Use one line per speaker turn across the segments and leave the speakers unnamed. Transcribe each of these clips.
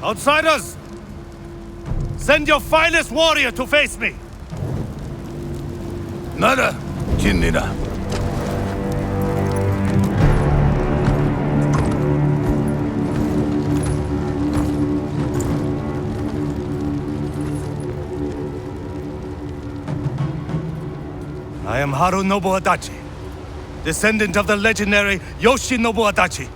Outsiders! Send your finest warrior to face me!
Nada, Jinnira.
I am Harunobu Adachi, descendant of the legendary Yoshinobu Adachi.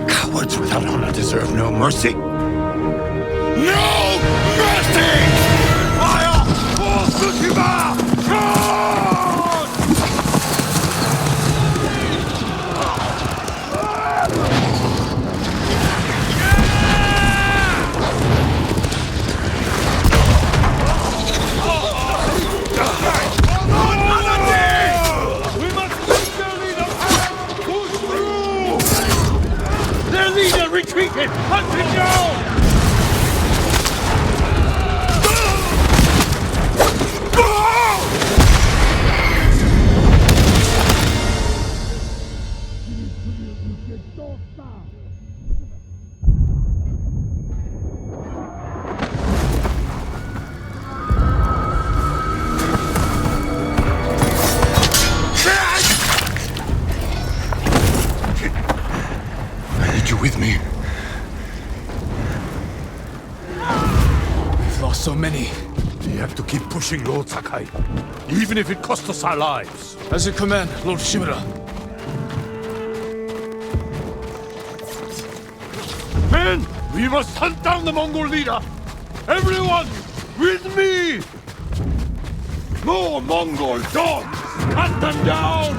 Cowards without honor deserve no mercy. No mercy! Fire for Tsushima!
Retreated! Hunt him down!
I need you with me.
We've lost so many.
We have to keep pushing, Lord Sakai, even if it costs us our lives.
As you command, Lord Shimura.
Men, we must hunt down the Mongol leader. Everyone, with me! More Mongol dogs! Hunt them down!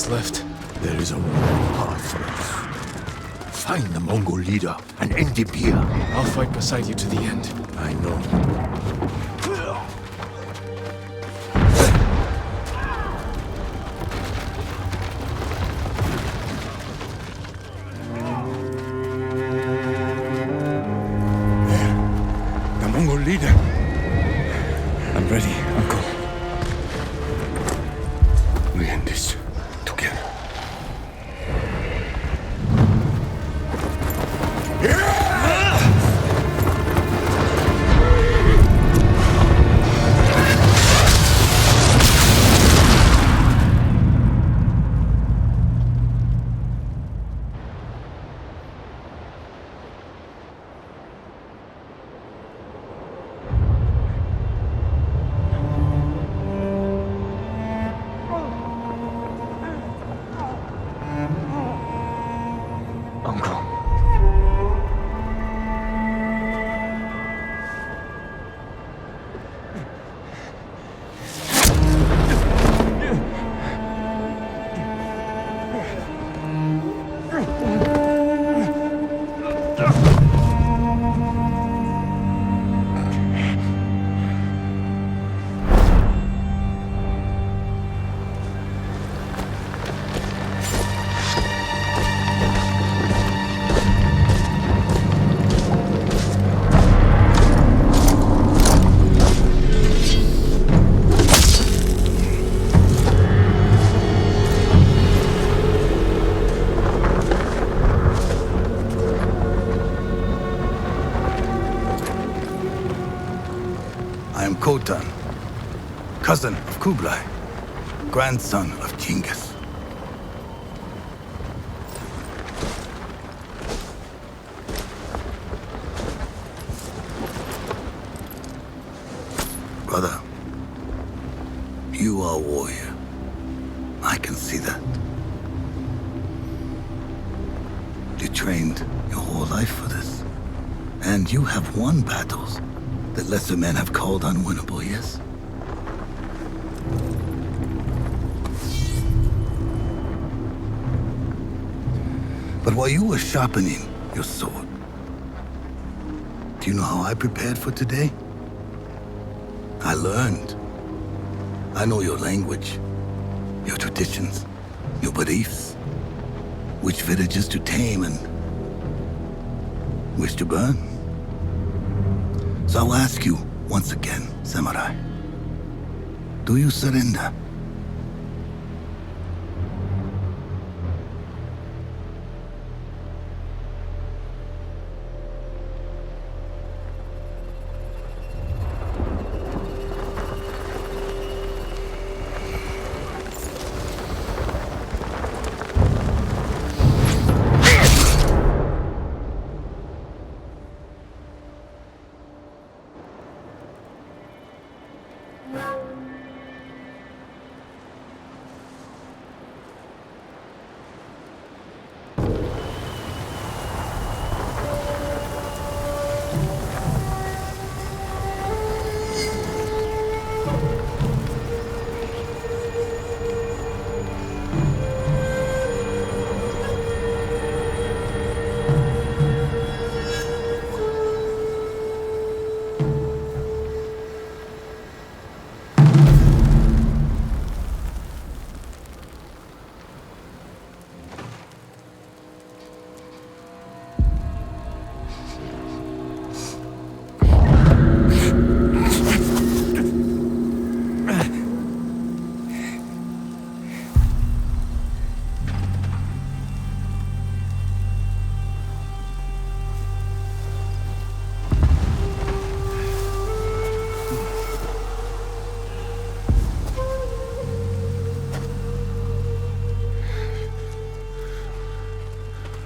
Left.
There is a long path for us. Find the Mongol leader and end him here.
I'll fight beside you to the end.
I know. There. The Mongol leader.
I'm ready, Uncle.
We end this.
cousin of Kublai, grandson of Genghis. Brother, you are a warrior. I can see that. You trained your whole life for this. And you have won battles that lesser men have called unwinnable, yes? But while you were sharpening your sword, do you know how I prepared for today? I learned. I know your language, your traditions, your beliefs, which villages to tame and which to burn. So I'll ask you once again, Samurai, do you surrender?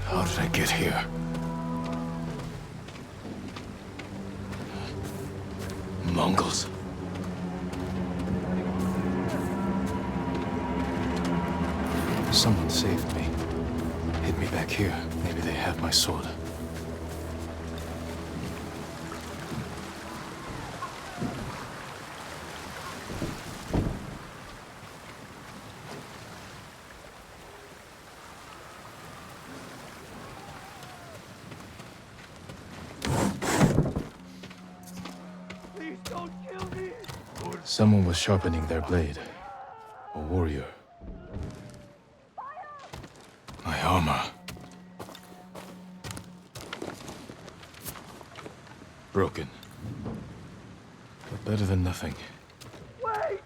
How did I get here? Mongols. Someone saved me. Hid me back here. Maybe they have my sword. Someone was sharpening their blade. A warrior. My armor. Broken. But better than nothing.
Wait!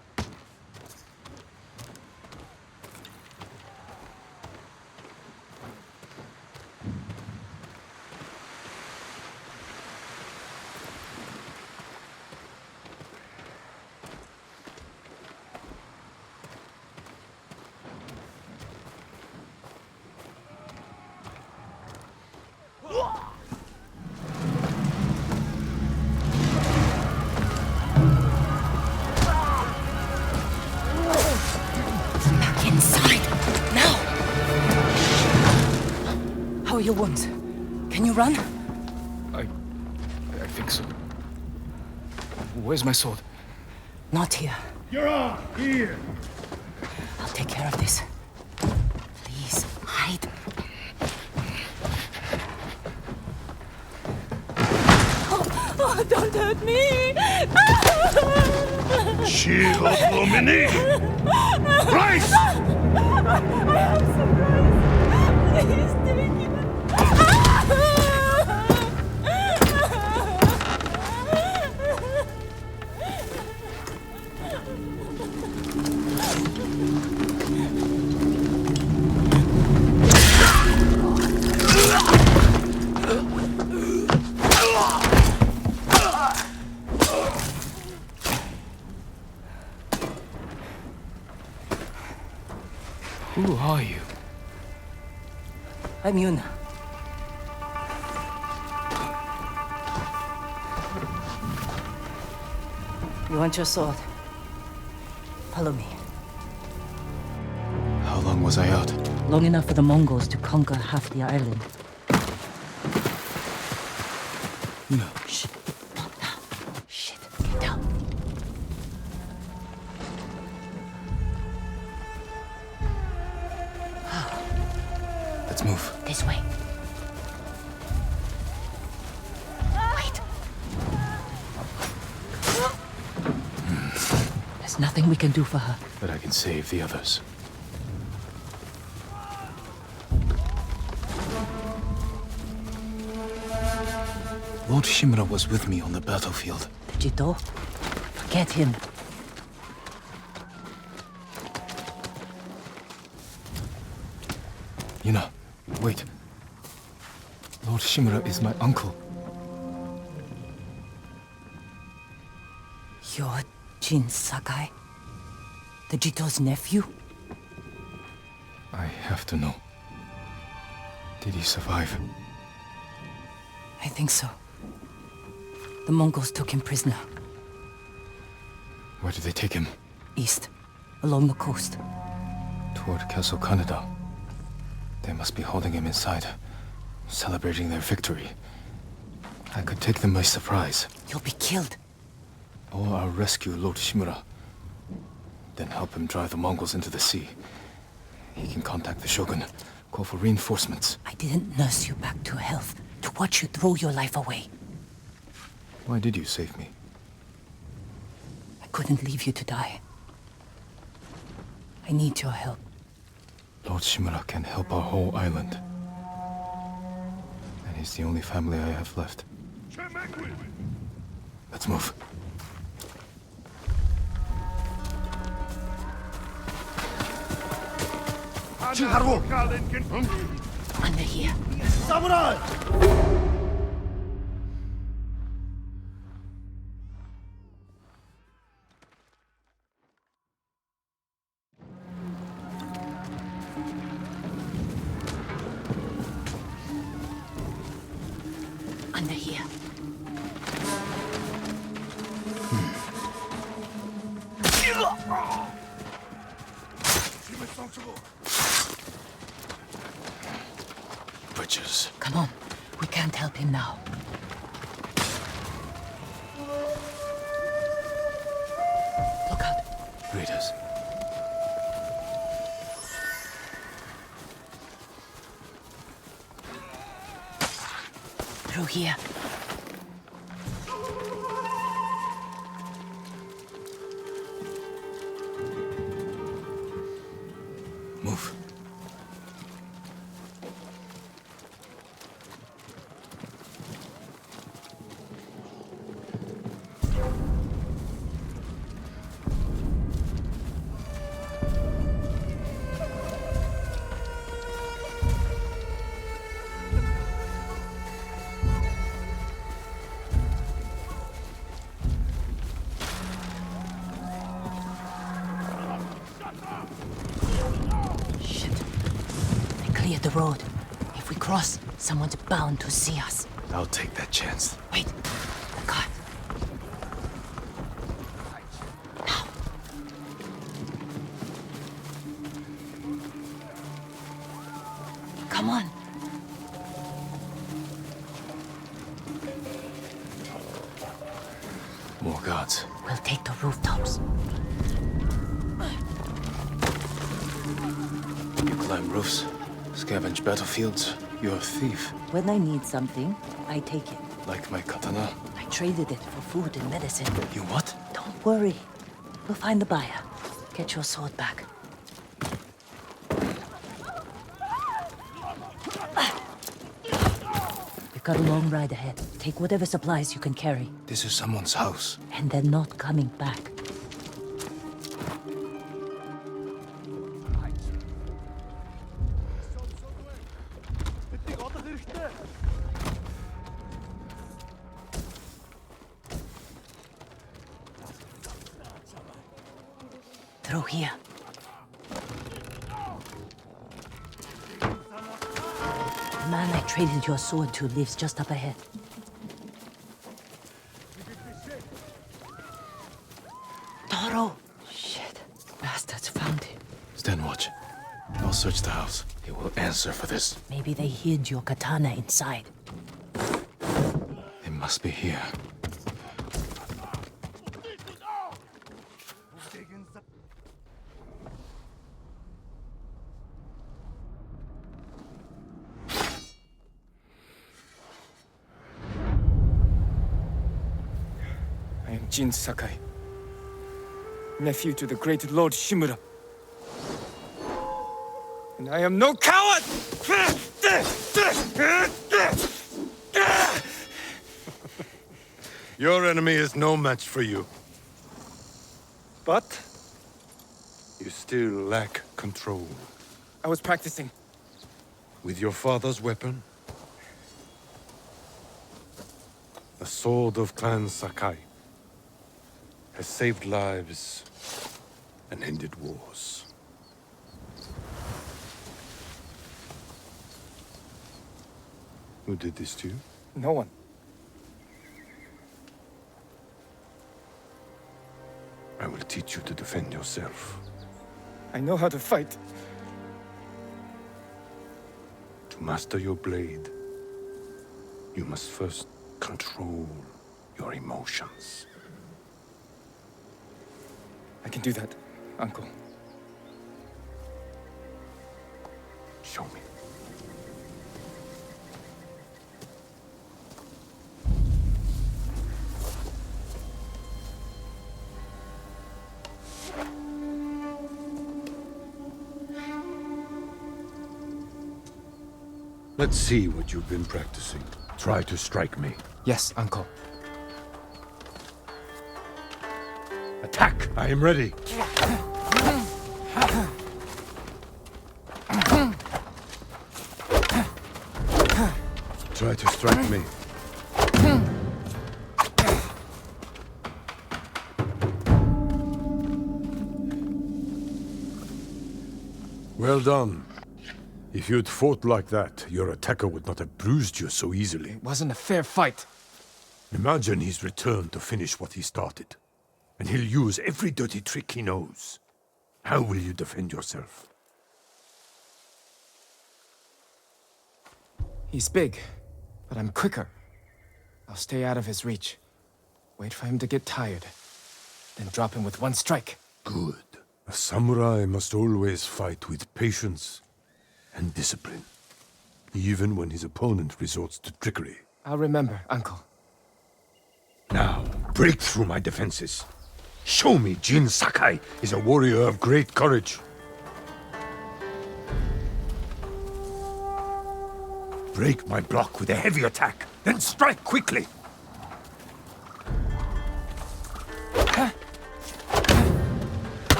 How are your wounds? Can you run?
I think so. Where's my sword?
Not here.
You're on! Here!
I'll take care of this. Please, hide. Oh, don't hurt me!
Shield Lumini! Rice!
I have some rice. Please take it.
Who are you?
I'm Yuna. You want your sword? Follow me.
How long was I out?
Long enough for the Mongols to conquer half the island.
No.
Shh. Not now. Shit. Get down.
Let's move.
This way. Wait. There's nothing we can do for her.
But I can save the others. Lord Shimura was with me on the battlefield.
The Jito? Forget him.
Yuna, wait. Lord Shimura is my uncle.
You're Jin Sakai? The Jito's nephew?
I have to know. Did he survive?
I think so. The Mongols took him prisoner.
Where did they take him?
East, along the coast.
Toward Castle Kaneda. They must be holding him inside, celebrating their victory. I could take them by surprise.
You'll be killed.
Or I'll rescue Lord Shimura. Then help him drive the Mongols into the sea. He can contact the Shogun, call for reinforcements.
I didn't nurse you back to health to watch you throw your life away.
Why did you save me?
I couldn't leave you to die. I need your help.
Lord Shimura can help our whole island. And he's the only family I have left. Let's move.
Under here. Under here.
Butchers.
Come on. We can't help him now. Look out.
Raiders.
Through here.
Move.
Shit. They cleared the road. If we cross, someone's bound to see us.
I'll take that chance.
Wait. The car. Now. Come on.
More guards.
We'll take the rooftops.
You climb roofs, scavenge battlefields. You're a thief.
When I need something, I take it.
Like my katana.
I traded it for food and medicine.
You what?
Don't worry. We'll find the buyer. Get your sword back. We've got a long ride ahead. Take whatever supplies you can carry.
This is someone's house.
And they're not coming back. Through here. The man I traded your sword to lives just up ahead. Toro! Shit. Bastards found him.
Stand watch. I'll search the house. He will answer for this.
Maybe they hid your katana inside.
It must be here.
I am Jin Sakai, nephew to the great Lord Shimura. And I am no coward!
Your enemy is no match for you. But you still lack control.
I was practicing.
With your father's weapon? The sword of Clan Sakai has saved lives and ended wars. Who did this to you?
No one.
I will teach you to defend yourself.
I know how to fight.
To master your blade, you must first control your emotions.
I can do that, Uncle.
Show me. Let's see what you've been practicing. Try to strike me.
Yes, Uncle.
Attack! I am ready. Try to strike me. Well done. If you'd fought like that, your attacker would not have bruised you so easily.
It wasn't a fair fight.
Imagine he's returned to finish what he started. And he'll use every dirty trick he knows. How will you defend yourself?
He's big, but I'm quicker. I'll stay out of his reach. Wait for him to get tired. Then drop him with one strike.
Good. A samurai must always fight with patience and discipline, even when his opponent resorts to trickery.
I'll remember, Uncle.
Now, break through my defenses. Show me Jin Sakai is a warrior of great courage. Break my block with a heavy attack, then strike quickly.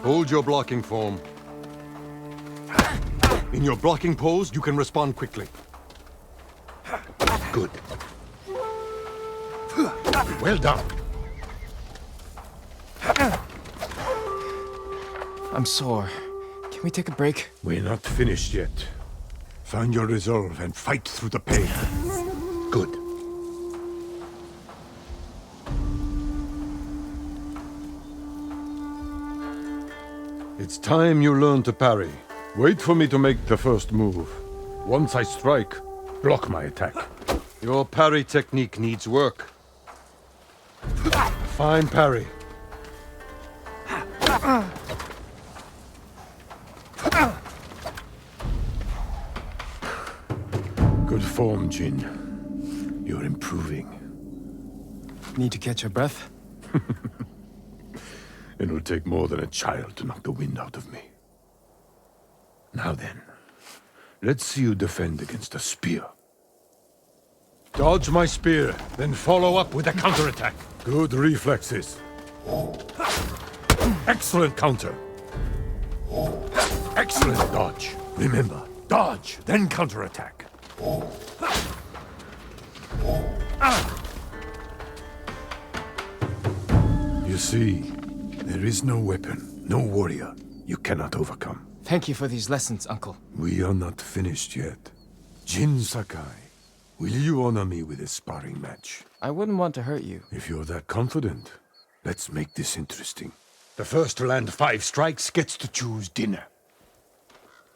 Hold your blocking form. In your blocking pose, you can respond quickly. Good. Well done.
I'm sore. Can we take a break?
We're not finished yet. Find your resolve and fight through the pain. Good. It's time you learn to parry. Wait for me to make the first move. Once I strike, block my attack. Your parry technique needs work. Fine parry. Good form, Jin. You're improving.
Need to catch your breath?
It'll take more than a child to knock the wind out of me. Now then, let's see you defend against a spear. Dodge my spear, then follow up with a counterattack. Good reflexes. Excellent counter. Excellent dodge. Remember, Dodge, then counterattack. You see, there is no weapon, no warrior you cannot overcome.
Thank you for these lessons, Uncle.
We are not finished yet. Jin Sakai, will you honor me with a sparring match?
I wouldn't want to hurt you.
If you're that confident, let's make this interesting. The first to land 5 strikes gets to choose dinner.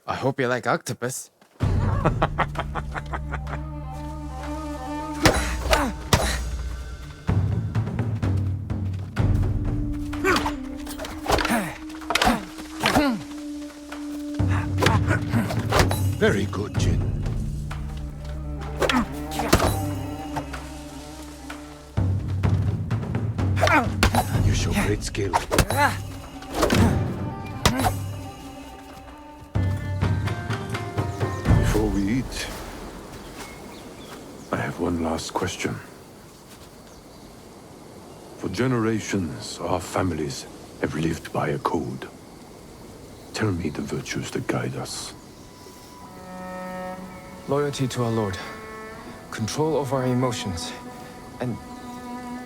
I hope you like octopus.
Very good, Jin. You show great skill. Before we eat, I have one last question. For generations, our families have lived by a code. Tell me the virtues that guide us.
Loyalty to our Lord. Control over our emotions. And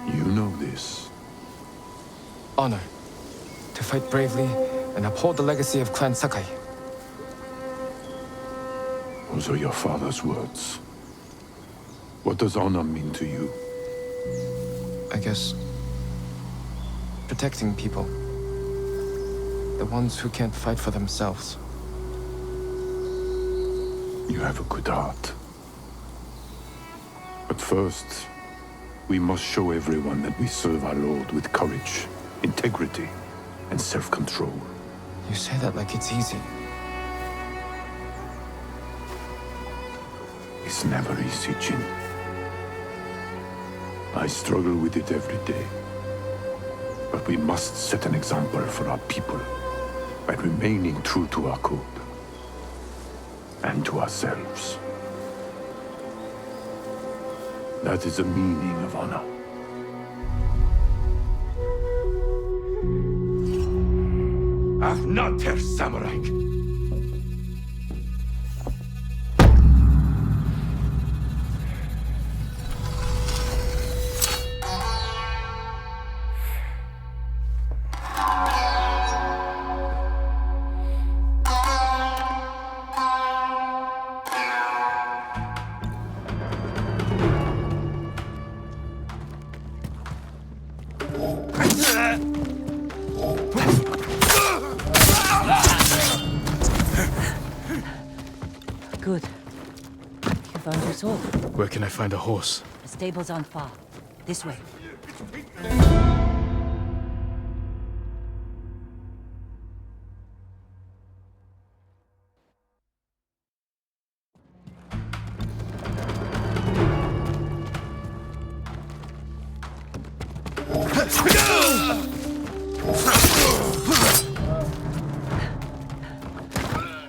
You know this.
honor. To fight bravely and uphold the legacy of Clan Sakai.
Those are your father's words. What does honor mean to you?
I guess... protecting people. The ones who can't fight for themselves.
You have a good heart. But first, we must show everyone that we serve our Lord with courage, integrity, and self-control.
You say that like it's easy.
It's never easy, Jin. I struggle with it every day. But we must set an example for our people by remaining true to our code and to ourselves. That is the meaning of honor. Ach, not Herr Samurai!
Good. You found your sword.
Where can I find a horse?
The stable's aren't far. This way.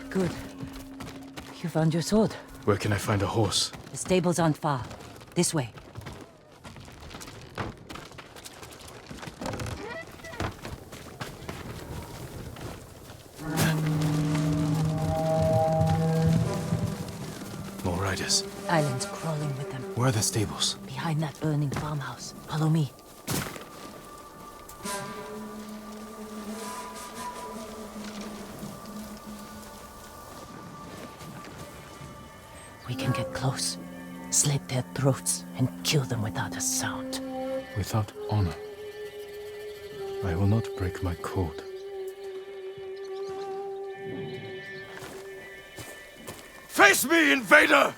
Good. You found your sword.
Where can I find a horse?
The stable's aren't far. This way.
More riders.
Island's crawling with them.
Where are the stables?
Behind that burning farmhouse. Follow me. We can get close, slit their throats, and kill them without a sound.
Without honor. I will not break my code.
Face me, invader!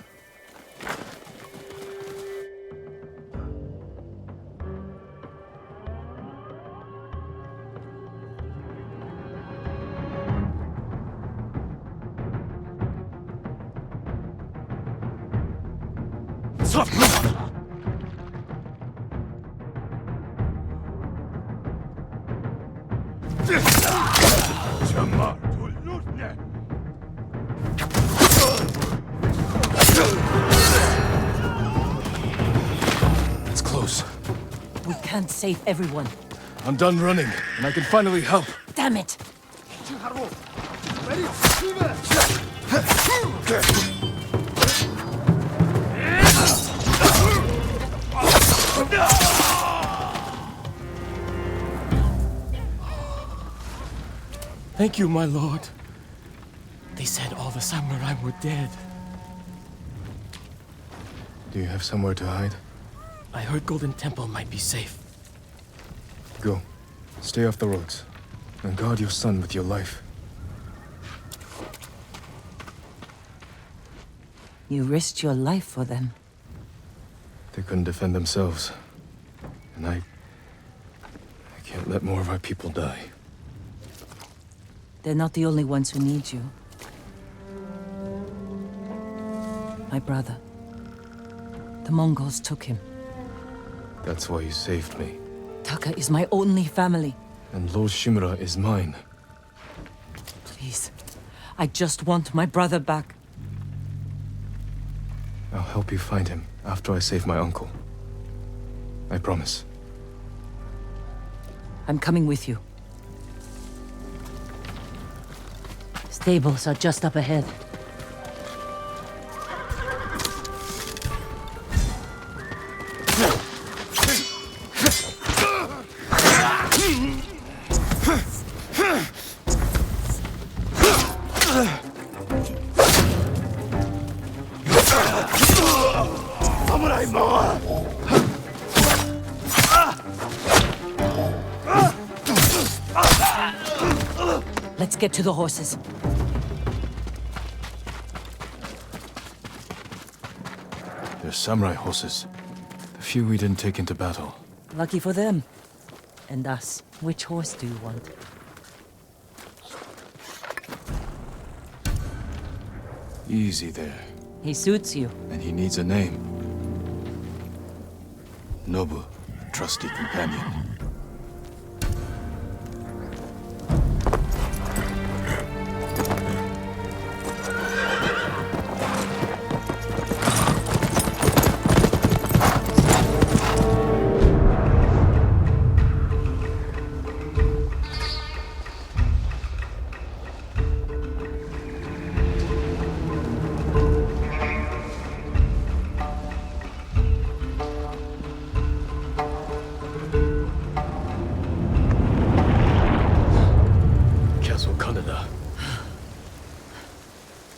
It's close.
We can't save everyone.
I'm done running, and I can finally help.
Damn it!
Thank you, my lord. They said all the samurai were dead.
Do you have somewhere to hide?
I heard Golden Temple might be safe.
Go. Stay off the roads. And guard your son with your life.
You risked your life for them.
They couldn't defend themselves. And I can't let more of our people die.
They're not the only ones who need you. My brother. The Mongols took him.
That's why you saved me.
Taka is my only family.
And Lord Shimura is mine.
Please. I just want my brother back.
I'll help you find him after I save my uncle. I promise.
I'm coming with you. Stables are just up ahead. Let's get to the horses.
They're samurai horses. The few we didn't take into battle.
Lucky for them. And us. Which horse do you want?
Easy there.
He suits you.
And he needs a name. Nobu, trusty companion.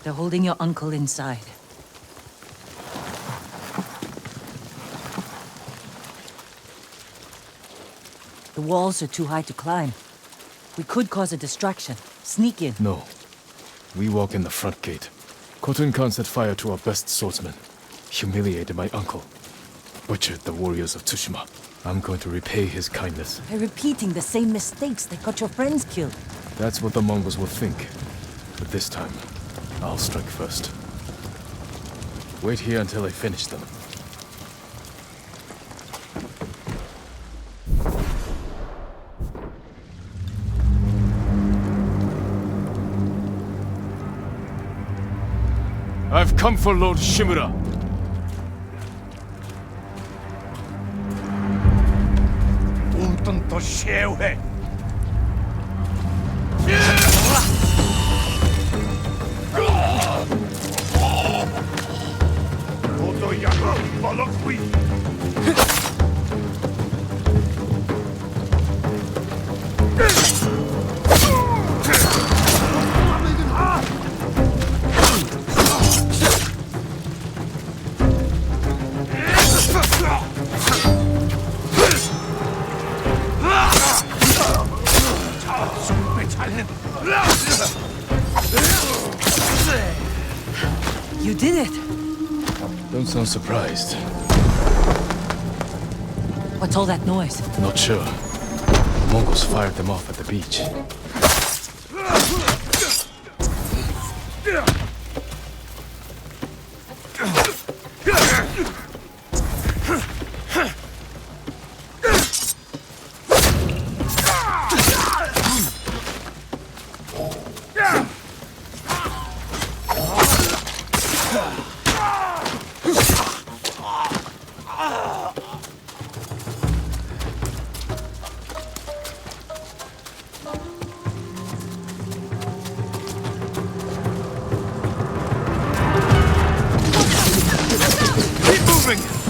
They're holding your uncle inside. The walls are too high to climb. We could cause a distraction. Sneak in.
No. We walk in the front gate. Khotun Khan set fire to our best swordsman. Humiliated my uncle. Butchered the warriors of Tsushima. I'm going to repay his kindness.
By repeating the same mistakes that got your friends killed.
That's what the Mongols will think. But this time, I'll strike first. Wait here until I finish them. I've come for Lord Shimura.
You did it!
Don't sound surprised.
What's all that noise?
Not sure. The Mongols fired them off at the beach.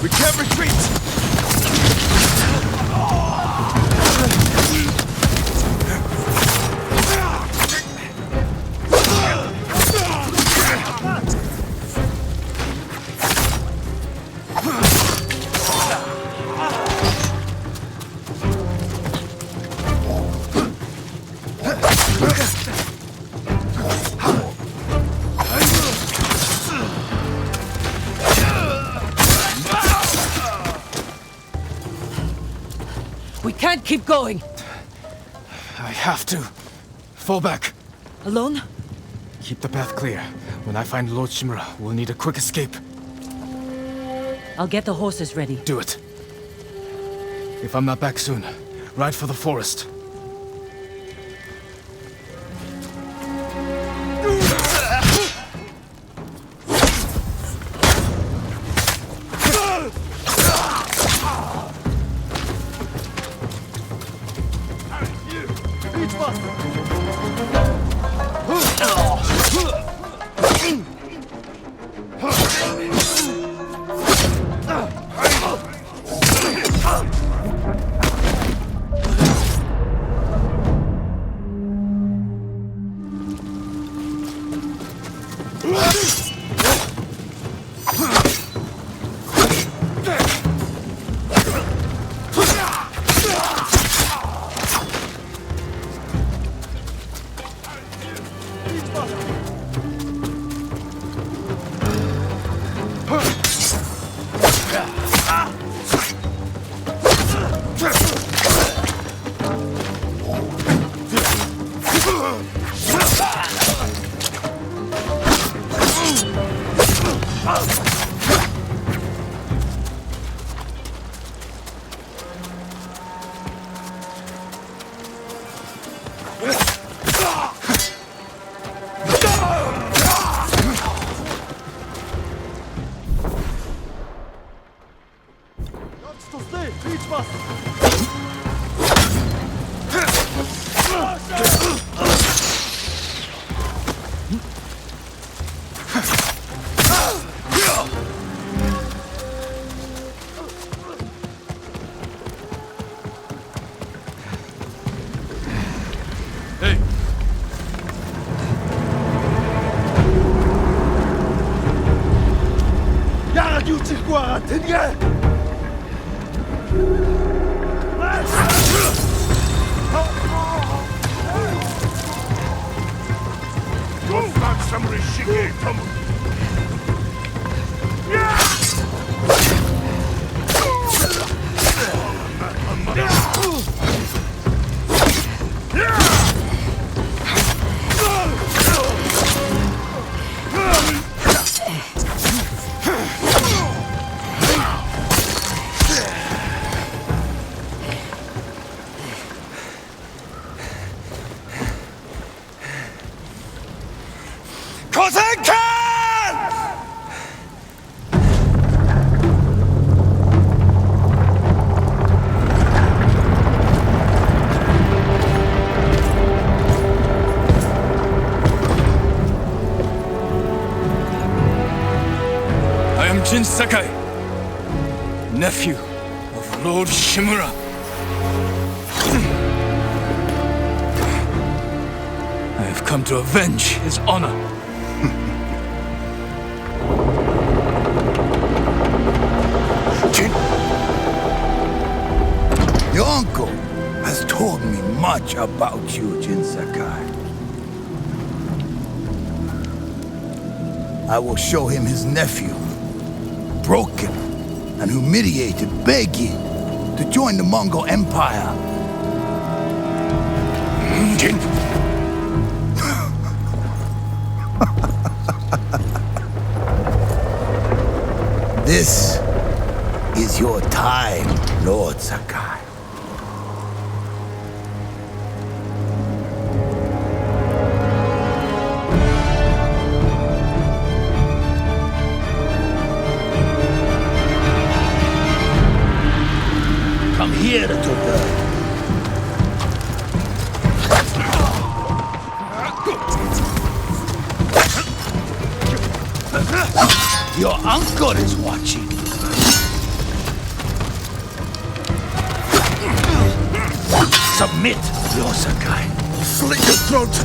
We can't retreat!
can't keep going.
I have to. Fall back.
Alone?
Keep the path clear. When I find Lord Shimura, we'll need a quick escape.
I'll get the horses ready.
Do it. If I'm not back soon, ride for the forest.
Jin Sakai, nephew of Lord Shimura. I have come to avenge his honor.
Jin, your uncle has told me much about you, Jin Sakai. I will show him his nephew, broken and humiliated, begging to join the Mongol Empire.
Jin!
This is your time, Lord Sakai. Come here, little girl. Your uncle is watching. Submit, Lord Sakai. Slit your throat.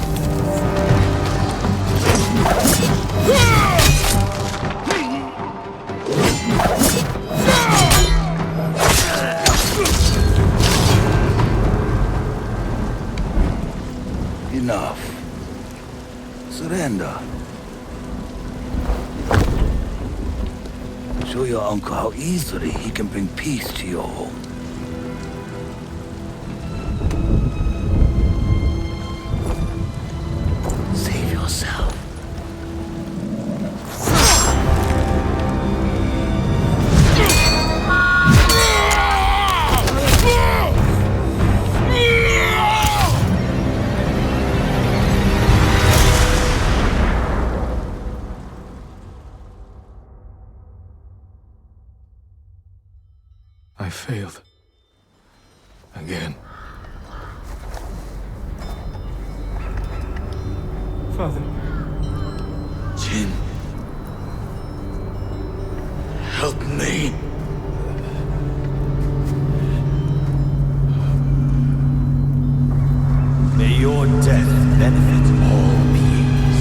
Enough. Surrender. Show your uncle how easily he can bring peace to your home.
I failed. Again.
Father.
Jin. Help me. May your death benefit all beings.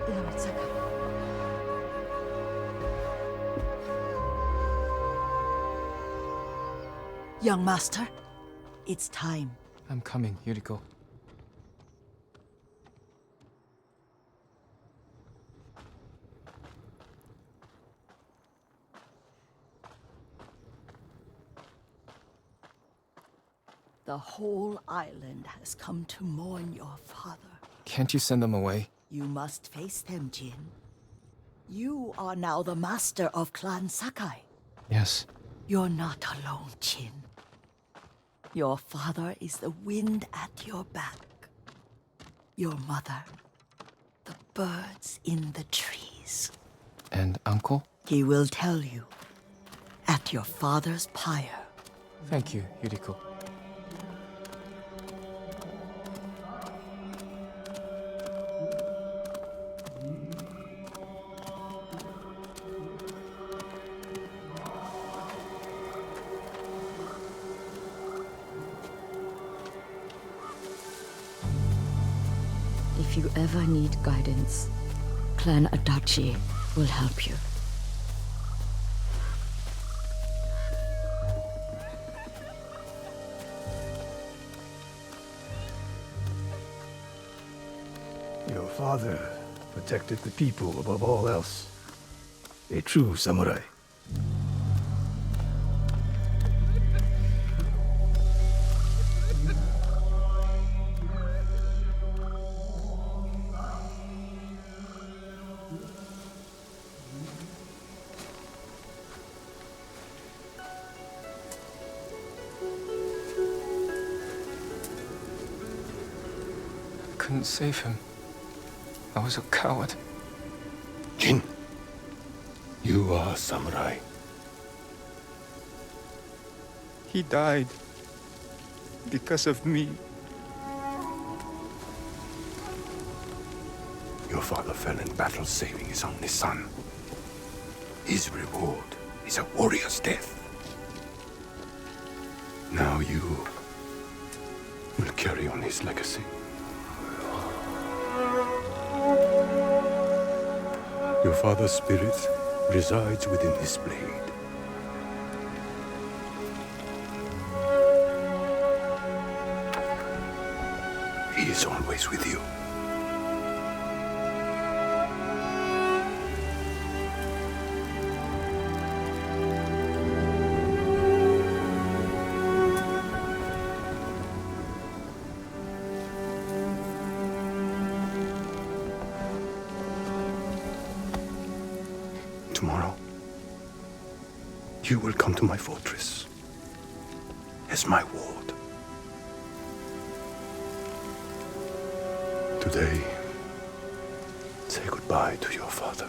Lord Sakai. Young master, it's time.
I'm coming, Yuriko.
The whole island has come to mourn your father.
Can't you send them away?
You must face them, Jin. You are now the master of Clan Sakai.
Yes.
You're not alone, Jin. Your father is the wind at your back. Your mother, the birds in the trees.
And Uncle?
He will tell you at your father's pyre.
Thank you, Yuriko.
If you ever need guidance, Clan Adachi will help you.
Your father protected the people above all else. A true samurai.
Couldn't save him. I was a coward.
Jin, you are a samurai.
He died because of me.
Your father fell in battle saving his only son. His reward is a warrior's death. Now you will carry on his legacy. Your father's spirit resides within this blade. He is always with you. Tomorrow, you will come to my fortress as my ward. Today, say goodbye to your father.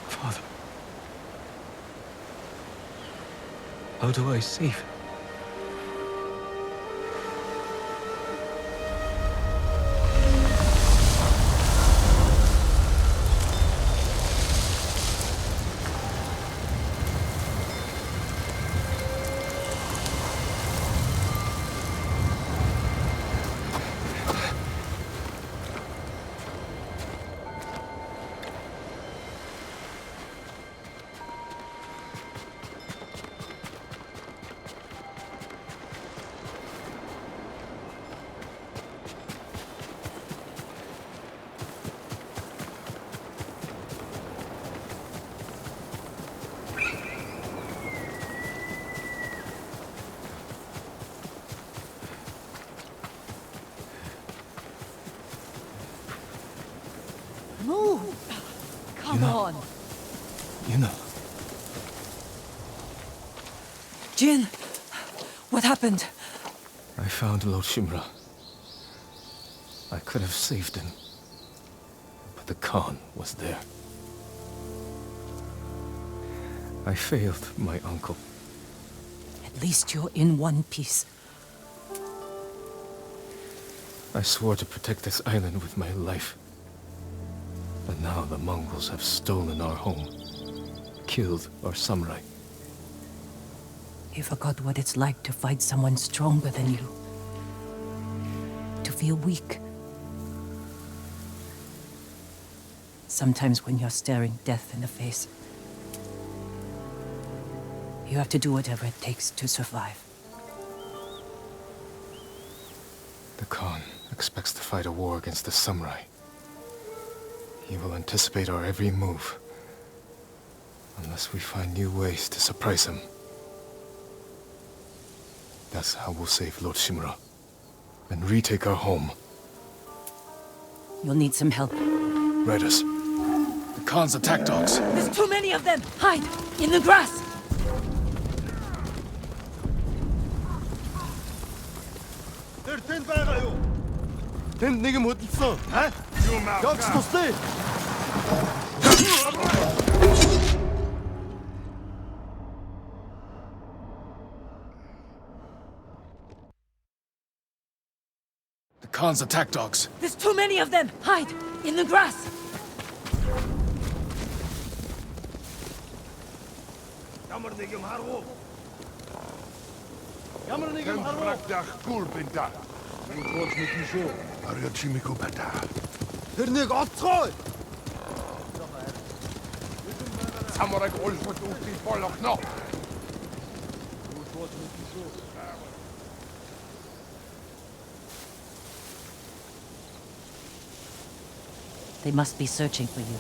Father. How do I save him?
Move! Come on!
You know.
Jin! What happened?
I found Lord Shimura. I could have saved him. But the Khan was there. I failed my uncle.
At least you're in one piece.
I swore to protect this island with my life. But now the Mongols have stolen our home. Killed our samurai.
You forgot what it's like to fight someone stronger than you. To feel weak. Sometimes when you're staring death in the face, you have to do whatever it takes to survive.
The Khan expects to fight a war against the samurai. He will anticipate our every move. Unless we find new ways to surprise him. That's how we'll save Lord Shimura. And retake our home.
You'll need some help.
Raiders. The Khan's attack dogs.
There's too many of them! Hide! In the grass!
Тэнд нэг юм хөдөлсөн. Явж туслая.
The Khan's attack dogs.
There's too many of them! Hide! In the grass!
Ямар нэг юм харав уу?
Bragdach Gulbinda. Argachimiko Bata.
Тэрнийг олцгоо.
Samurai Olfut Uti Polok no.
They must be searching for you.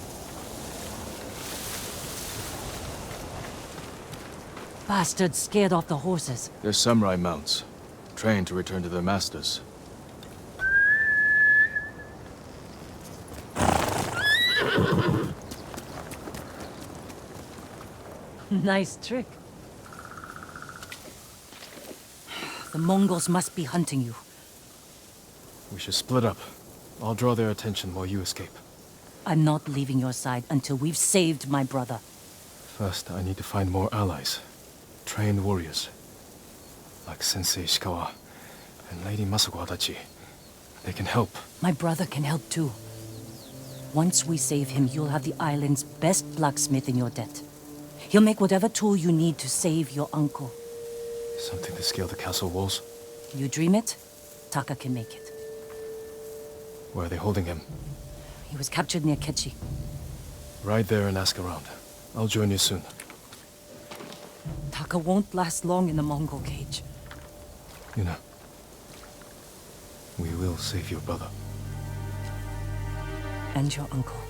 Bastards scared off the horses.
They're samurai mounts. Trained to return to their masters.
Nice trick. The Mongols must be hunting you.
We should split up. I'll draw their attention while you escape.
I'm not leaving your side until we've saved my brother.
First, I need to find more allies. Trained warriors. Like Sensei Ishikawa and Lady Masako Adachi. They can help.
My brother can help too. Once we save him, you'll have the island's best blacksmith in your debt. He'll make whatever tool you need to save your uncle.
Something to scale the castle walls?
You dream it, Taka can make it.
Where are they holding him?
He was captured near Kechi.
Ride there and ask around. I'll join you soon.
Taka won't last long in the Mongol cage.
Yuna. We will save your brother.
And your uncle.